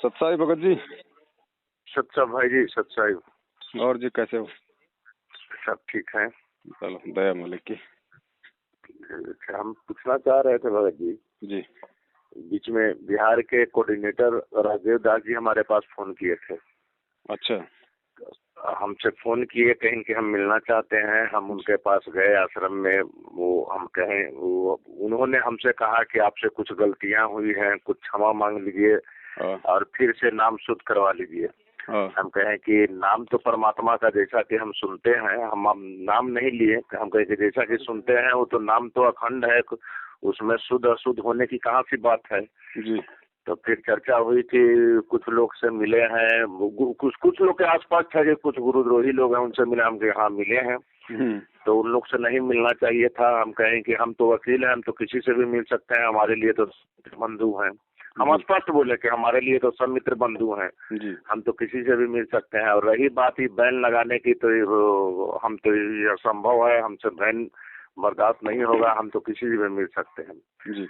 सत्साई भगत जी। सत्सा भाई जी, सत्साई। और जी कैसे हो? सब ठीक है। चलो दया मालिक की। हम पूछना चाह रहे थे भगत जी। जी। बीच में बिहार के कोऑर्डिनेटर राजीव दास जी हमारे पास फोन किए थे। अच्छा। हमसे फोन किए, कहीं कि हम मिलना चाहते हैं। हम उनके पास गए आश्रम में। वो हम कहें, वो उन्होंने हमसे कहा कि आपसे कुछ गलतियां हुई हैं, कुछ क्षमा मांग लीजिए और फिर से नाम शुद्ध करवा लीजिए। हम कहें कि नाम तो परमात्मा का, जैसा कि हम सुनते हैं, हम नाम नहीं लिए। हम कहें कि जैसा कि सुनते हैं वो तो नाम तो अखंड है, उसमें शुद्ध अशुद्ध होने की कहाँ सी बात है जी। तो फिर चर्चा हुई कि कुछ लोग से मिले हैं, कुछ लोग के आसपास था कि कुछ गुरुद्रोही लोग हैं, उनसे मिले। हम हाँ मिले हैं, तो उन लोग से नहीं मिलना चाहिए था। हम कहें कि हम तो वकील हैं, हम तो किसी से भी मिल सकते हैं, हमारे लिए तो बंधु हैं। हम स्पष्ट बोले कि हमारे लिए तो सब मित्र बंधु हैं, हम तो किसी से भी मिल सकते हैं। और रही बात ही बैन लगाने की, तो हम तो ये असंभव है, हमसे बैन बर्दाश्त नहीं होगा, हम तो किसी से भी मिल सकते हैं जी।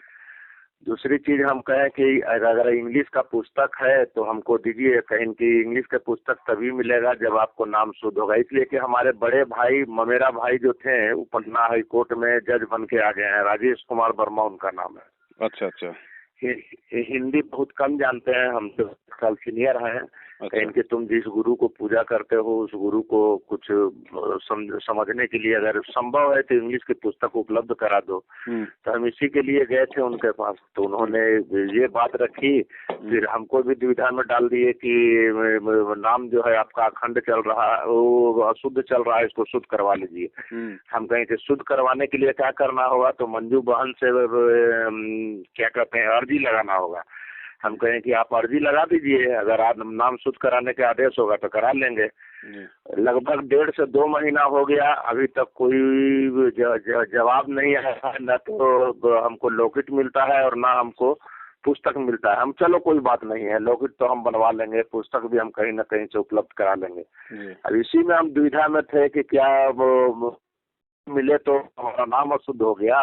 दूसरी चीज हम कहें कि अगर इंग्लिश का पुस्तक है तो हमको दीजिए। कहीं कि इंग्लिश का पुस्तक तभी मिलेगा जब आपको नाम शुद्ध होगा। इसलिए कि हमारे बड़े भाई, ममेरा भाई जो थे, वो पटना हाई कोर्ट में जज बन के आ गए हैं। राजेश कुमार वर्मा उनका नाम है। अच्छा अच्छा। हिंदी बहुत कम जानते हैं, हम तो साल सीनियर हैं। अच्छा। कहीं कि तुम जिस गुरु को पूजा करते हो उस गुरु को कुछ समझने के लिए अगर संभव है तो इंग्लिश की पुस्तक उपलब्ध करा दो। तो हम इसी के लिए गए थे उनके पास, तो उन्होंने ये बात रखी। फिर हमको भी दुविधा में डाल दिए कि नाम जो है आपका अखंड चल रहा है, वो अशुद्ध चल रहा है, इसको शुद्ध करवा लीजिए। हम कहें कि शुद्ध करवाने के लिए क्या करना होगा, तो मंजू बहन से क्या कहते हैं, अर्जी लगाना होगा। हम कहें कि आप अर्जी लगा दीजिए, अगर आप नाम शुद्ध कराने के आदेश होगा तो करा लेंगे। लगभग 1.5 से 2 महीना हो गया, अभी तक कोई जवाब नहीं आया। न तो हमको लौकिट मिलता है और ना हमको पुस्तक मिलता है। हम चलो कोई बात नहीं है, लौकिट तो हम बनवा लेंगे, पुस्तक भी हम कहीं ना कहीं से उपलब्ध करा लेंगे। अब इसी में हम दुविधा में थे कि क्या वो मिले तो हमारा नाम अशुद्ध हो गया।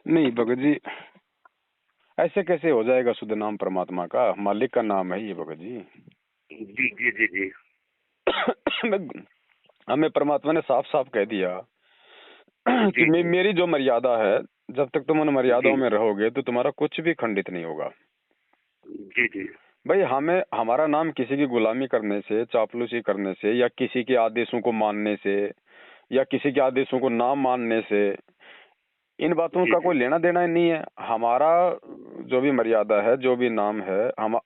नहीं भगत जी, ऐसे कैसे हो जाएगा शुद्ध? नाम परमात्मा का, मालिक का नाम है ये भगत जी। जी जी जी जी। हमें परमात्मा ने साफ साफ कह दिया कि मेरी जो मर्यादा है, जब तक तुम उन मर्यादाओं में रहोगे तो तुम्हारा कुछ भी खंडित नहीं होगा। जी जी भाई, हमें हमारा नाम किसी की गुलामी करने से, चापलूसी करने से, या किसी के आदेशों को मानने से, या किसी के आदेशों को ना मानने से, इन बातों का कोई लेना देना नहीं है। हमारा जो भी मर्यादा है, जो भी नाम है,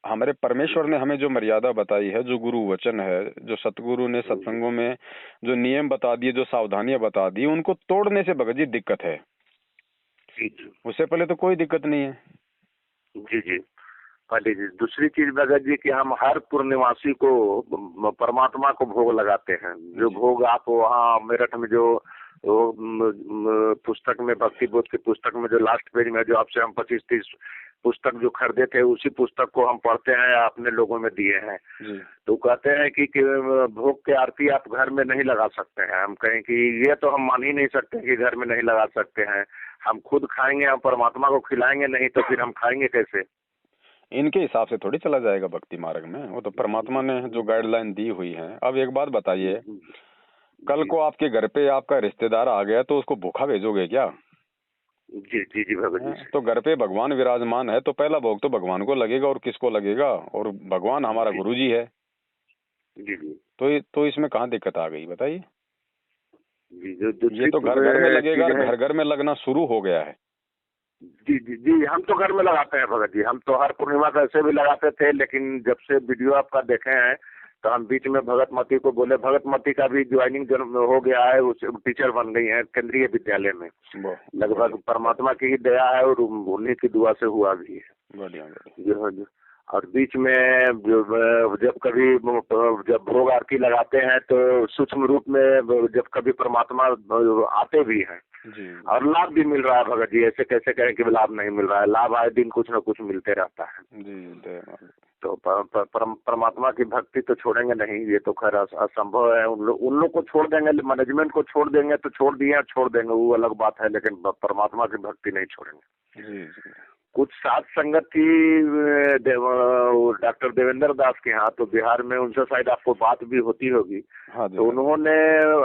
हमारे परमेश्वर ने हमें जो मर्यादा बताई है, जो गुरु वचन है, जो सतगुरु ने सत्संगों में जो नियम बता दिए, जो सावधानियां बता दी, उनको तोड़ने से भगत जी दिक्कत है। उससे पहले तो कोई दिक्कत नहीं है। जी जी। पहले जी दूसरी चीज भगत जी कि हम हर पूर्णिमासी को परमात्मा को भोग लगाते हैं। जो भोग आप वहाँ मेरठ में जो पुस्तक में, भक्ति बोध की पुस्तक में जो लास्ट पेज में जो आपसे हम 25-30 पुस्तक जो खरीदे थे, उसी पुस्तक को हम पढ़ते हैं, अपने लोगों में दिए हैं। तो कहते हैं कि भोग के आरती आप घर में नहीं लगा सकते हैं। हम कहें कि ये तो हम मान ही नहीं सकते कि घर में नहीं लगा सकते हैं। हम खुद खाएंगे, हम परमात्मा को खिलाएंगे नहीं तो फिर हम खाएंगे कैसे? इनके हिसाब से थोड़ी चला जाएगा भक्ति मार्ग में, वो तो परमात्मा ने जो गाइडलाइन दी हुई है। अब एक बात बताइए, कल को आपके घर पे आपका रिश्तेदार आ गया तो उसको भूखा भेजोगे क्या? जी जी जी भगत जी। तो घर पे भगवान विराजमान है तो पहला भोग तो भगवान को लगेगा, और किसको लगेगा? और भगवान हमारा गुरु जी है। जी जी। तो इसमें कहाँ दिक्कत आ गई बताइए? जी ये तो घर घर में लगेगा, घर घर में लगना शुरू हो गया है। जी जी जी। हम तो घर में लगाते हैं भगत जी, हम तो हर पूर्णिमा का ऐसे भी लगाते थे, लेकिन जब से वीडियो आपका देखे हैं तो हम बीच में भगतमती को बोले। भगतमती का भी ज्वाइनिंग हो गया है, उस टीचर बन गई है केंद्रीय विद्यालय में। लगभग परमात्मा की ही दया है और उन्हीं की दुआ से हुआ भी है। बढ़िया। और बीच में जब कभी जब भोग आरती लगाते हैं तो सूक्ष्म रूप में जब कभी परमात्मा आते भी हैं और लाभ भी मिल रहा है भगत जी। ऐसे कैसे कहें कि लाभ नहीं मिल रहा है? लाभ आए दिन कुछ न कुछ मिलते रहता है। जी। तो परमात्मा की भक्ति तो छोड़ेंगे नहीं, ये तो खैर असंभव है। उन लोग को छोड़ देंगे, मैनेजमेंट को छोड़ देंगे तो छोड़ दिए, छोड़ देंगे वो अलग बात है, लेकिन परमात्मा की भक्ति नहीं छोड़ेंगे। कुछ साथ संगत थी डॉक्टर देवेंद्र दास के यहाँ, तो बिहार में उनसे शायद आपको बात भी होती होगी। हाँ जी, तो उन्होंने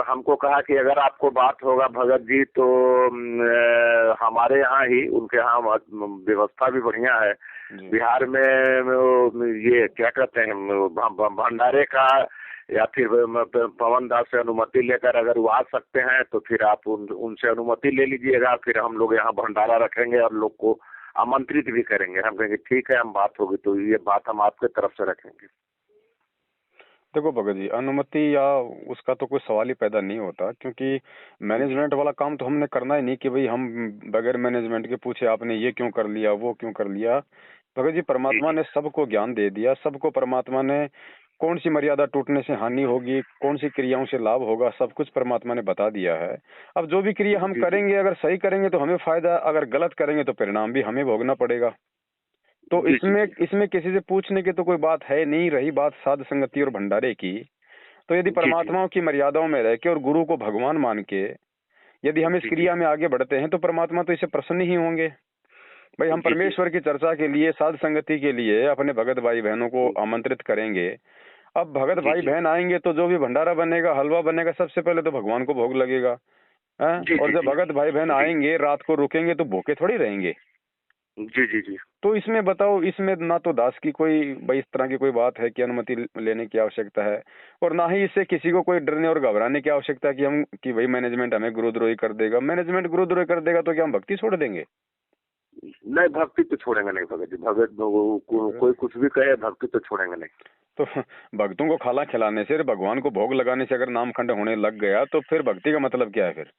हमको कहा कि अगर आपको बात होगा भगत जी तो हमारे यहाँ ही, उनके यहाँ व्यवस्था भी बढ़िया है बिहार में। ये क्या कहते हैं भंडारे का, या फिर पवन दास से अनुमति लेकर अगर वो आ सकते हैं तो फिर आप उनसे अनुमति ले लीजिएगा, फिर हम लोग यहाँ भंडारा रखेंगे और लोग को आमंत्रित भी करेंगे। हम कहेंगे ठीक है, हम बात होगी तो ये बात हम आपके तरफ से रखेंगे। देखो भगत जी, अनुमति या उसका तो कोई सवाल ही पैदा नहीं होता, क्योंकि मैनेजमेंट वाला काम तो हमने करना ही नहीं कि भाई हम बगैर मैनेजमेंट के पूछे आपने ये क्यों कर लिया, वो क्यों कर लिया। भगत जी, परमात्मा ने सबको ज्ञान दे दिया, सबको परमात्मा ने कौन सी मर्यादा टूटने से हानि होगी, कौन सी क्रियाओं से लाभ होगा, सब कुछ परमात्मा ने बता दिया है। अब जो भी क्रिया हम करेंगे, अगर सही करेंगे तो हमें फायदा, अगर गलत करेंगे तो परिणाम भी हमें भोगना पड़ेगा। तो इसमें किसी से पूछने की तो कोई बात है नहीं। रही बात साध संगति और भंडारे की, तो यदि परमात्माओं की मर्यादाओं में रह के और गुरु को भगवान मान के यदि हम इस क्रिया में आगे बढ़ते हैं तो परमात्मा तो इसे प्रसन्न ही होंगे। भाई, हम परमेश्वर की चर्चा के लिए, साध संगति के लिए अपने भगत भाई बहनों को आमंत्रित करेंगे। अब भगत भाई बहन आएंगे तो जो भी भंडारा बनेगा, हलवा बनेगा, सबसे पहले तो भगवान को भोग लगेगा है। और जब भगत भाई बहन आएंगे, रात को रुकेंगे तो भूखे थोड़ी रहेंगे। जी जी जी। तो इसमें बताओ, इसमें ना तो दास की कोई भाई इस तरह की कोई बात है कि अनुमति लेने की आवश्यकता है, और ना ही इससे किसी को कोई डरने और घबराने की आवश्यकता है कि भाई मैनेजमेंट हमें गुरुद्रोही कर देगा। मैनेजमेंट गुरुद्रोही कर देगा तो क्या हम भक्ति छोड़ देंगे? नहीं, भक्ति तो छोड़ेंगे नहीं भगत जी। भगत कोई कुछ भी कहे, भक्ति तो छोड़ेंगे नहीं। तो भक्तों को खाना खिलाने से, भगवान को भोग लगाने से अगर नामखंड होने लग गया तो फिर भक्ति का मतलब क्या है? फिर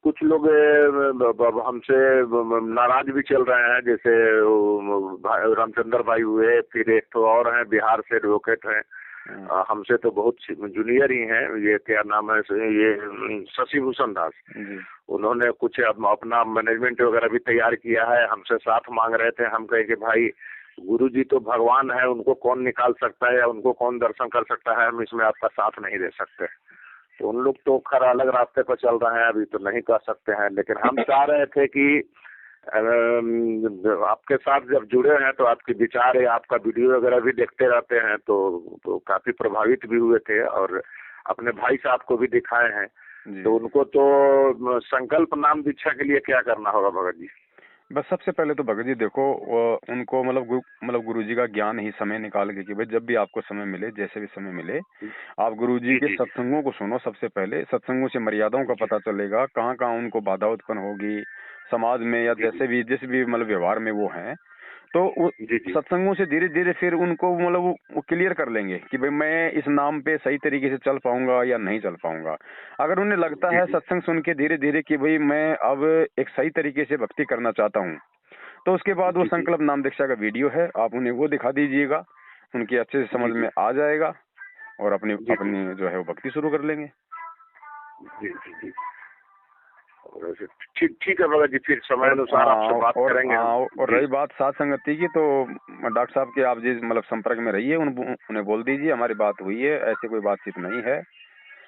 कुछ लोग हमसे नाराज भी चल रहे हैं, जैसे रामचंद्र भाई हुए, फिर एक तो और हैं बिहार से एडवोकेट हैं, हमसे तो बहुत जूनियर ही हैं। ये क्या नाम है, ये शशि भूषण दास। उन्होंने कुछ अपना मैनेजमेंट वगैरह भी तैयार किया है, हमसे साथ मांग रहे थे। हम कहे कि भाई, गुरु जी तो भगवान है, उनको कौन निकाल सकता है या उनको कौन दर्शन कर सकता है, हम इसमें आपका साथ नहीं दे सकते। तो उन लोग तो खैर अलग रास्ते पर चल रहे हैं, अभी तो नहीं कर सकते हैं। लेकिन हम चाह रहे थे कि आपके साथ जब जुड़े हैं तो आपके विचार या आपका वीडियो वगैरह भी देखते रहते हैं, तो काफी प्रभावित भी हुए थे और अपने भाई साहब को भी दिखाए हैं। तो उनको तो संकल्प नाम दीक्षा के लिए क्या करना होगा भगत जी? बस सबसे पहले तो भगत जी देखो, उनको मतलब गुरु जी का ज्ञान ही समय निकाल के कि भाई जब भी आपको समय मिले, जैसे भी समय मिले, आप गुरु जी के सत्संगों को सुनो। सबसे पहले सत्संगों से मर्यादाओं का पता चलेगा, कहाँ कहाँ उनको बाधा उत्पन्न होगी समाज में या जैसे भी जिस भी मतलब व्यवहार में वो हैं। तो सत्संगों से धीरे धीरे फिर उनको मतलब वो क्लियर कर लेंगे कि भाई मैं इस नाम पे सही तरीके से चल पाऊंगा या नहीं चल पाऊंगा। अगर उन्हें लगता है सत्संग सुन के धीरे धीरे कि भाई मैं अब एक सही तरीके से भक्ति करना चाहता हूँ, तो उसके बाद वो संकल्प नाम दीक्षा का वीडियो है, आप उन्हें वो दिखा दीजिएगा, उनकी अच्छे से समझ में आ जाएगा और अपनी जो है वो भक्ति शुरू कर लेंगे। ठीक है भगत जी, फिर समय अनुसार आपसे बात करेंगे। और रही बात साथ संगति की, तो डॉक्टर साहब के आप जिस मतलब संपर्क में रहिए, उन्हें बोल दीजिए हमारी बात हुई है, ऐसी कोई बातचीत नहीं है।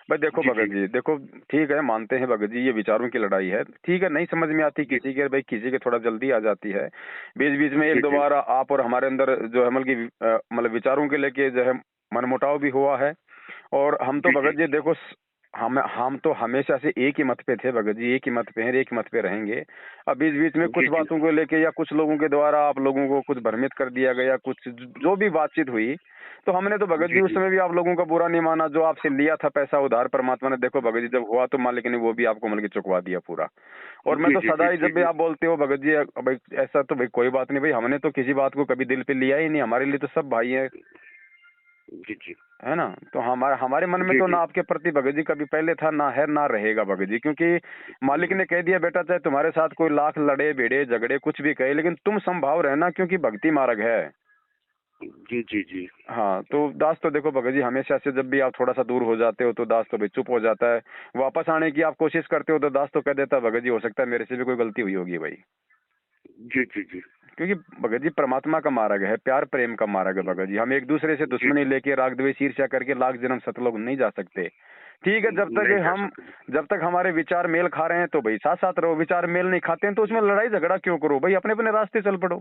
भाई देखो भगत जी, देखो ठीक है, मानते हैं भगत जी ये विचारों की लड़ाई है, ठीक है, नहीं समझ में आती किसी के, भाई किसी के थोड़ा जल्दी आ जाती है, बीच बीच में एक दो बार आप और हमारे अंदर जो है मतलब विचारों के लेके जो है मनमुटाव भी हुआ है। और हम तो भगत जी देखो, हम तो हमेशा से एक ही मत पे थे भगत जी, एक ही मत पे हैं, एक मत पे रहेंगे। अब बीच बीच में कुछ बातों को लेके या कुछ लोगों के द्वारा आप लोगों को कुछ भ्रमित कर दिया गया, कुछ जो भी बातचीत हुई, तो हमने तो भगत जी उस समय भी आप लोगों का बुरा नहीं माना। जो आपसे लिया था पैसा उधार, परमात्मा ने देखो भगत जी जब हुआ तो मालिक ने वो भी आपको मतलब चुकवा दिया पूरा। और मैं तो सदा ही, जब भी आप बोलते हो भगत जी भाई ऐसा, तो भाई कोई बात नहीं, भाई हमने तो किसी बात को कभी दिल पे लिया ही नहीं, हमारे लिए तो सब भाई है, है ना। तो हमारे मन में तो ना आपके प्रति भगत जी कभी पहले था, ना है, ना रहेगा भगत जी, क्योंकि मालिक ने कह दिया बेटा चाहे तुम्हारे साथ कोई लाख लड़े भिड़े झगड़े कुछ भी कहे, लेकिन तुम संभाव रहना, क्योंकि भक्ति मार्ग है। जी। हाँ, तो दास तो देखो भगत जी हमेशा से जब भी आप थोड़ा सा दूर हो जाते हो तो दास तो भाई चुप हो जाता है, वापस आने की आप कोशिश करते हो तो दास तो कह देता भगत जी हो सकता है मेरे से भी कोई गलती हुई होगी भाई। जी। क्योंकि भगत जी परमात्मा का मार्ग है, प्यार प्रेम का मार्ग है भगत जी। हम एक दूसरे से दुश्मनी लेके राग द्वेष ईर्ष्या करके लाख जन्म सतलोक नहीं जा सकते। ठीक है, जब तक हमारे विचार मेल खा रहे हैं तो भाई साथ साथ रहो, विचार मेल नहीं खाते हैं तो उसमें लड़ाई झगड़ा क्यों करो भाई, अपने अपने रास्ते चल पड़ो।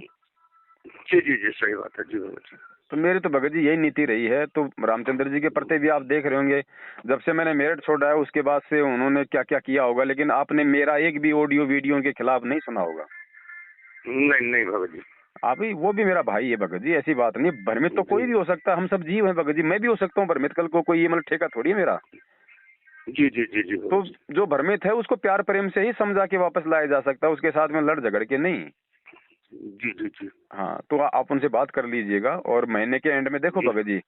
जी जी जी, सही बात है जी भगत जी। तो मेरी तो भगत जी यही नीति रही है। तो रामचंद्र जी के प्रति भी आप देख रहे होंगे, जब से मैंने मेरठ छोड़ा है उसके बाद से उन्होंने क्या क्या किया होगा, लेकिन आपने मेरा एक भी ऑडियो वीडियो के खिलाफ नहीं सुना होगा। नहीं नहीं भगत जी, आप ही, वो भी मेरा भाई है भगत जी, ऐसी बात नहीं। भ्रमित तो कोई भी हो सकता है, हम सब जीव हैं भगत जी, मैं भी हो सकता हूँ भ्रमित, कल को कोई ये मतलब ठेका थोड़ी है मेरा। जी जी जी जी तो जो भ्रमित है उसको प्यार प्रेम से ही समझा के वापस लाया जा सकता है, उसके साथ में लड़ झगड़ के नहीं। जी जी जी। हाँ, तो आप उनसे बात कर लीजिएगा। और महीने के एंड में देखो भगत जी,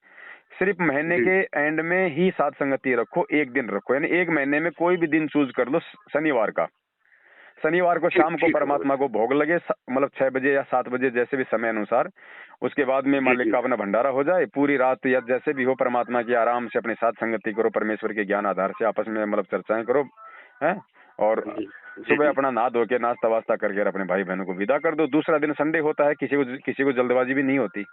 सिर्फ महीने के एंड में ही साथ संगति रखो, एक दिन रखो, यानी एक महीने में कोई भी दिन चूज कर लो। शनिवार को शाम को परमात्मा को भोग लगे, मतलब 6 बजे या 7 बजे जैसे भी समय अनुसार। उसके बाद में मालिक का अपना भंडारा हो जाए, पूरी रात या जैसे भी हो परमात्मा की आराम से अपने साथ संगति करो, परमेश्वर के ज्ञान आधार से आपस में मतलब चर्चाएं करो, हैं। और सुबह अपना नहा धो के नाश्ता वास्ता करके अपने भाई बहनों को विदा कर दो। दूसरा दिन संडे होता है, किसी को जल्दबाजी भी नहीं होती।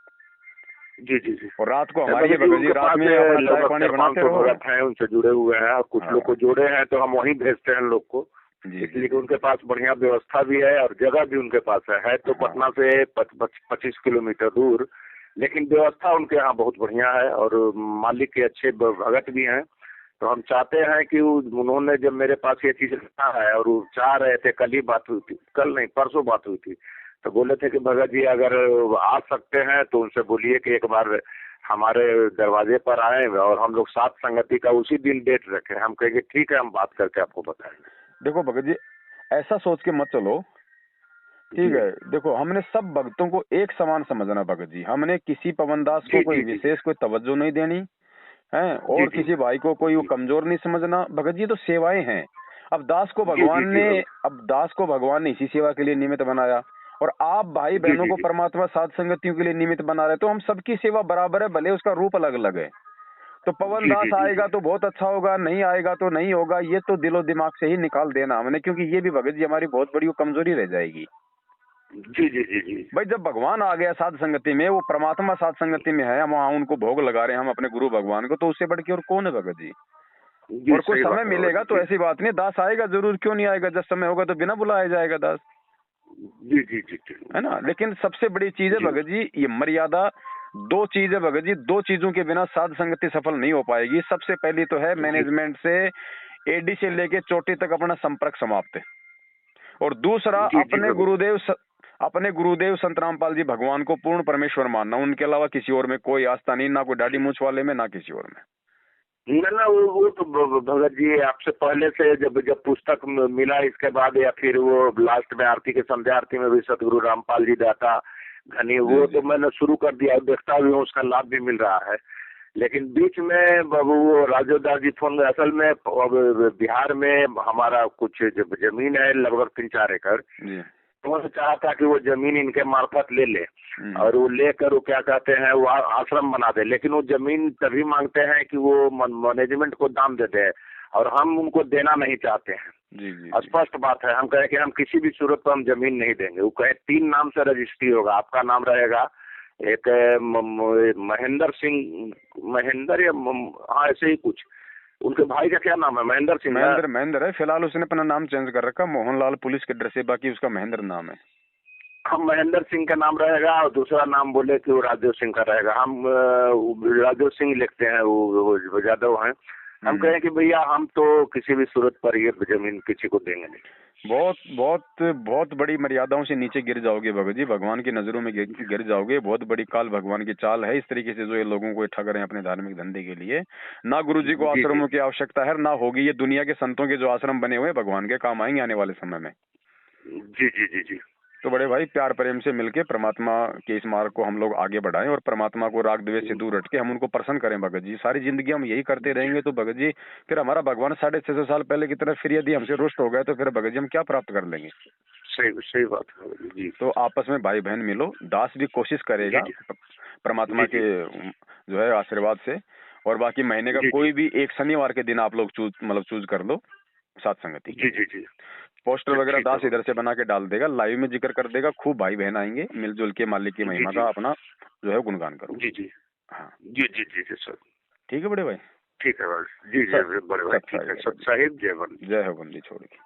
जी जी जी। और रात को हमारी भगत जी रात में अपना चाय पानी बनाते रहो। भगत हैं उनसे जुड़े हुए हैं, और कुछ लोग को जोड़े हैं तो हम वहीं भेजते हैं लोग को, इसलिए कि उनके पास बढ़िया व्यवस्था भी है और जगह भी उनके पास है तो पटना से 25 किलोमीटर दूर, लेकिन व्यवस्था उनके यहाँ बहुत बढ़िया है और मालिक के अच्छे भगत भी हैं। तो हम चाहते हैं कि उन्होंने जब मेरे पास ये चीज रखा है और वो चाह रहे थे, कल ही बात हुई थी, कल नहीं परसों बात हुई थी, तो बोले थे कि भगत जी अगर आ सकते हैं तो उनसे बोलिए कि एक बार हमारे दरवाजे पर आए और हम लोग साथ संगति का उसी दिन डेट रखें। हम कहेंगे ठीक है, हम बात करके आपको बताएंगे। देखो भगत जी, ऐसा सोच के मत चलो, ठीक है। देखो, हमने सब भक्तों को एक समान समझना भगत जी, हमने किसी पवनदास को कोई विशेष कोई तवज्जो नहीं देनी है, और किसी भाई को कोई वो कमजोर नहीं समझना भगत जी। तो सेवाएं हैं। अब दास को भगवान ने इसी सेवा के लिए निमित्त बनाया, और आप भाई बहनों को परमात्मा साध संगतियों के लिए निमित्त बना रहे, तो हम सबकी सेवा बराबर है, भले उसका रूप अलग अलग है। तो पवन दास आएगा तो बहुत अच्छा होगा, नहीं आएगा तो नहीं होगा, ये तो दिलो दिमाग से ही निकाल देना हमने, क्योंकि ये भी भगत जी हमारी बहुत बड़ी कमजोरी रह जाएगी। जी जी जी जी भाई, जब भगवान आ गया साध संगति में, वो परमात्मा साध संगति में है, हम वहाँ उनको भोग लगा रहे हैं, हम अपने गुरु भगवान को, तो उससे बढ़ के और कौन है भगत जी। और कुछ समय मिलेगा तो ऐसी बात नहीं, दास आएगा जरूर, क्यों नहीं आएगा, जब समय होगा तो बिना बुलाया जाएगा दास। जी जी जी है ना। लेकिन सबसे बड़ी चीज है भगत जी, ये मर्यादा। 2 चीज है भगत जी, 2 चीजों के बिना साध संगति सफल नहीं हो पाएगी। सबसे पहली तो है मैनेजमेंट से एडी से लेके चोटी तक अपना संपर्क समाप्त है। और दूसरा अपने गुरुदेव संत रामपाल जी भगवान को पूर्ण परमेश्वर मानना, उनके अलावा किसी और में कोई आस्था नहीं, ना कोई दाढ़ी मूंछ वाले में, ना किसी और में। ना वो तो भगत जी आपसे पहले से जब पुस्तक मिला, इसके बाद या फिर वो लास्ट में आरती के संध्या आरती में भी सतगुरु रामपाल जी दाता घनी, वो तो मैंने शुरू कर दिया, देखता भी हूँ, उसका लाभ भी मिल रहा है। लेकिन बीच में वो राजोदास जी फोन, असल में बिहार में हमारा कुछ जमीन है लगभग 3-4 एकड़, तो उन्होंने चाहा था कि वो जमीन इनके मार्फत ले ले, और वो लेकर वो क्या कहते हैं वो आश्रम बना दे, लेकिन वो जमीन तभी मांगते हैं कि वो मैनेजमेंट को दाम देते हैं, और हम उनको देना नहीं चाहते हैं। स्पष्ट बात है, हम कहे कि हम किसी भी सूरत पर हम जमीन नहीं देंगे। वो कहे 3 नाम से रजिस्ट्री होगा, आपका नाम रहेगा, एक महेंद्र या हाँ ऐसे ही कुछ, उनके भाई का क्या नाम है, महेंद्र सिंह। महेंद्र है फिलहाल, उसने अपना नाम चेंज कर रखा, मोहनलाल पुलिस के डर से, बाकी उसका महेंद्र नाम है। हम महेंद्र सिंह का नाम रहेगा, और दूसरा नाम बोले कि वो राजेव सिंह का रहेगा। हम राजेव सिंह लिखते हैं, वो यादव हैं। हम कहें कि भैया हम तो किसी भी सूरत पर ये जमीन किसी को देंगे नहीं। बहुत बड़ी मर्यादाओं से नीचे गिर जाओगे भगत जी, भगवान की नजरों में गिर जाओगे। बहुत बड़ी काल भगवान की चाल है इस तरीके से जो ये लोगों को इकट्ठा करें अपने धार्मिक धंधे के लिए। ना गुरु जी को आश्रमों की आवश्यकता है, ना होगी। ये दुनिया के संतों के जो आश्रम बने हुए भगवान के काम आएंगे आने वाले समय में। जी जी जी जी। तो बड़े भाई, प्यार प्रेम से मिलके परमात्मा के इस मार्ग को हम लोग आगे बढ़ाएं, और परमात्मा को राग द्वेष से दूर हट के हम उनको प्रसन्न करें भगत जी। सारी जिंदगी हम यही करते रहेंगे तो भगत जी फिर हमारा भगवान 650 साल पहले की तरह फिर यदि हमसे रुष्ट हो गए तो फिर भगत जी हम क्या प्राप्त कर लेंगे। सही बात है जी। तो आपस में भाई बहन मिलो, दास भी कोशिश करेगा परमात्मा के जो है आशीर्वाद से। और बाकी महीने का कोई भी एक शनिवार के दिन आप लोग चूज कर लो साथ संगति। जी जी जी। पोस्टर वगैरह ठीक है। दास इधर से बना के डाल देगा, लाइव में जिक्र कर देगा, खूब भाई बहन आएंगे, मिलजुल के मालिक की महिमा जी। का अपना जो है गुणगान करो। जी जी हाँ जी जी जी जी सर। ठीक है बड़े भाई। ठीक है भाई। जी जी बड़े भाई, ठीक है। सत साहिब, जय वंदे। जय हो बंदी छोड़ के।